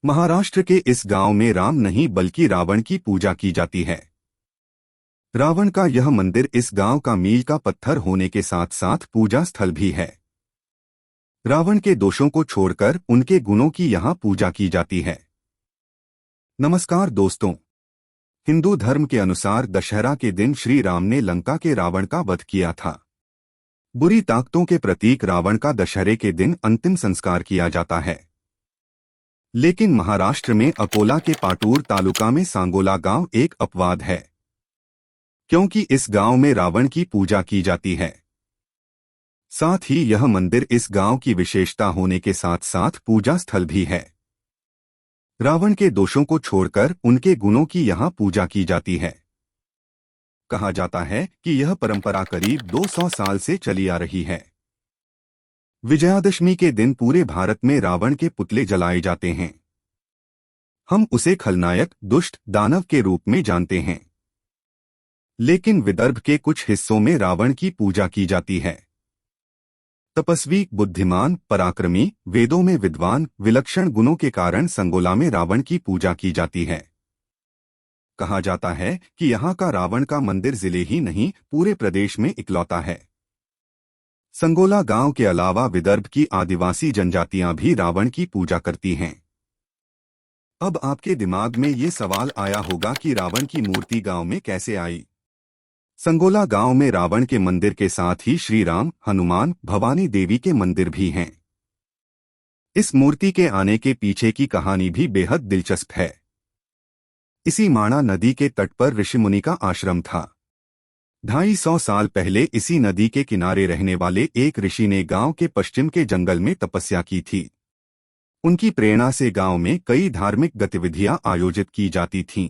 महाराष्ट्र के इस गांव में राम नहीं बल्कि रावण की पूजा की जाती है। रावण का यह मंदिर इस गांव का मील का पत्थर होने के साथ साथ पूजा स्थल भी है। रावण के दोषों को छोड़कर उनके गुणों की यहां पूजा की जाती है। नमस्कार दोस्तों, हिंदू धर्म के अनुसार दशहरा के दिन श्री राम ने लंका के रावण का वध किया था। बुरी ताकतों के प्रतीक रावण का दशहरे के दिन अंतिम संस्कार किया जाता है। लेकिन महाराष्ट्र में अकोला के पाटूर तालुका में सांगोला गांव एक अपवाद है, क्योंकि इस गांव में रावण की पूजा की जाती है। साथ ही यह मंदिर इस गांव की विशेषता होने के साथ साथ पूजा स्थल भी है। रावण के दोषों को छोड़कर उनके गुणों की यहां पूजा की जाती है। कहा जाता है कि यह परंपरा करीब 200 साल से चली आ रही है। विजयादशमी के दिन पूरे भारत में रावण के पुतले जलाए जाते हैं। हम उसे खलनायक, दुष्ट, दानव के रूप में जानते हैं। लेकिन विदर्भ के कुछ हिस्सों में रावण की पूजा की जाती है। तपस्वी, बुद्धिमान, पराक्रमी, वेदों में विद्वान, विलक्षण गुणों के कारण संगोला में रावण की पूजा की जाती है। कहा जाता है कि यहाँ का रावण का मंदिर जिले ही नहीं पूरे प्रदेश में इकलौता है। संगोला गांव के अलावा विदर्भ की आदिवासी जनजातियां भी रावण की पूजा करती हैं। अब आपके दिमाग में ये सवाल आया होगा कि रावण की मूर्ति गांव में कैसे आई। संगोला गांव में रावण के मंदिर के साथ ही श्री राम, हनुमान, भवानी देवी के मंदिर भी हैं। इस मूर्ति के आने के पीछे की कहानी भी बेहद दिलचस्प है। इसी माणा नदी के तट पर ऋषिमुनि का आश्रम था। 250 साल पहले इसी नदी के किनारे रहने वाले एक ऋषि ने गांव के पश्चिम के जंगल में तपस्या की थी। उनकी प्रेरणा से गांव में कई धार्मिक गतिविधियां आयोजित की जाती थीं।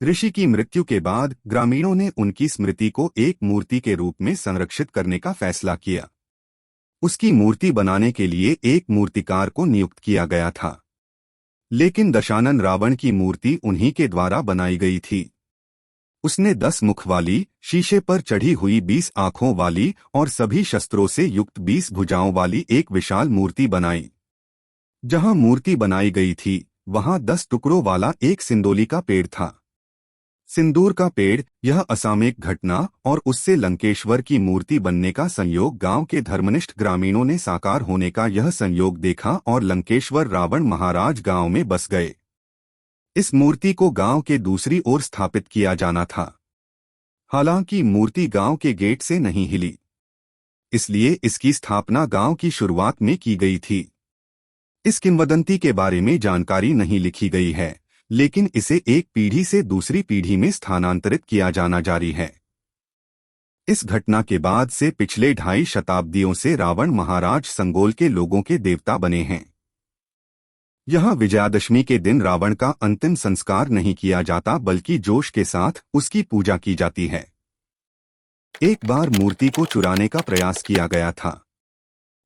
ऋषि की मृत्यु के बाद ग्रामीणों ने उनकी स्मृति को एक मूर्ति के रूप में संरक्षित करने का फैसला किया। उसकी मूर्ति बनाने के लिए एक मूर्तिकार को नियुक्त किया गया था, लेकिन दशानन रावण की मूर्ति उन्हीं के द्वारा बनाई गई थी। उसने 10 मुख वाली, शीशे पर चढ़ी हुई 20 आंखों वाली और सभी शस्त्रों से युक्त 20 भुजाओं वाली एक विशाल मूर्ति बनाई। जहां मूर्ति बनाई गई थी वहां 10 टुकड़ों वाला एक सिंदोली का पेड़ था। सिंदूर का पेड़, यह असामयिक घटना और उससे लंकेश्वर की मूर्ति बनने का संयोग गांव के धर्मनिष्ठ ग्रामीणों ने साकार होने का यह संयोग देखा और लंकेश्वर रावण महाराज गांव में बस गए। इस मूर्ति को गांव के दूसरी ओर स्थापित किया जाना था। हालांकि मूर्ति गांव के गेट से नहीं हिली, इसलिए इसकी स्थापना गांव की शुरुआत में की गई थी। इस किंवदंती के बारे में जानकारी नहीं लिखी गई है, लेकिन इसे एक पीढ़ी से दूसरी पीढ़ी में स्थानांतरित किया जाना जारी है। इस घटना के बाद से पिछले 2.5 शताब्दियों से रावण महाराज संगोल के लोगों के देवता बने हैं। यहाँ विजयादशमी के दिन रावण का अंतिम संस्कार नहीं किया जाता, बल्कि जोश के साथ उसकी पूजा की जाती है। एक बार मूर्ति को चुराने का प्रयास किया गया था।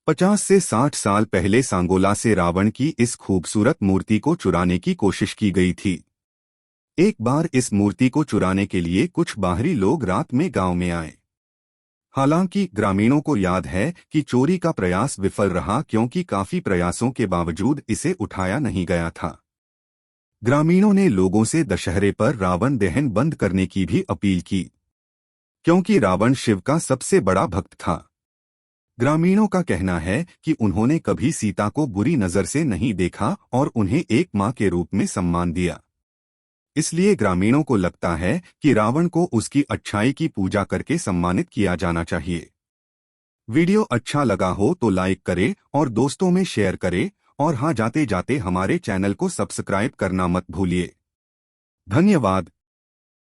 50 से 60 साल पहले सांगोला से रावण की इस खूबसूरत मूर्ति को चुराने की कोशिश की गई थी। एक बार इस मूर्ति को चुराने के लिए कुछ बाहरी लोग रात में गांव में आए। हालांकि ग्रामीणों को याद है कि चोरी का प्रयास विफल रहा, क्योंकि काफी प्रयासों के बावजूद इसे उठाया नहीं गया था। ग्रामीणों ने लोगों से दशहरे पर रावण दहन बंद करने की भी अपील की, क्योंकि रावण शिव का सबसे बड़ा भक्त था। ग्रामीणों का कहना है कि उन्होंने कभी सीता को बुरी नजर से नहीं देखा और उन्हें एक मां के रूप में सम्मान दिया। इसलिए ग्रामीणों को लगता है कि रावण को उसकी अच्छाई की पूजा करके सम्मानित किया जाना चाहिए। वीडियो अच्छा लगा हो तो लाइक करें और दोस्तों में शेयर करें, और हाँ, जाते जाते हमारे चैनल को सब्सक्राइब करना मत भूलिए। धन्यवाद।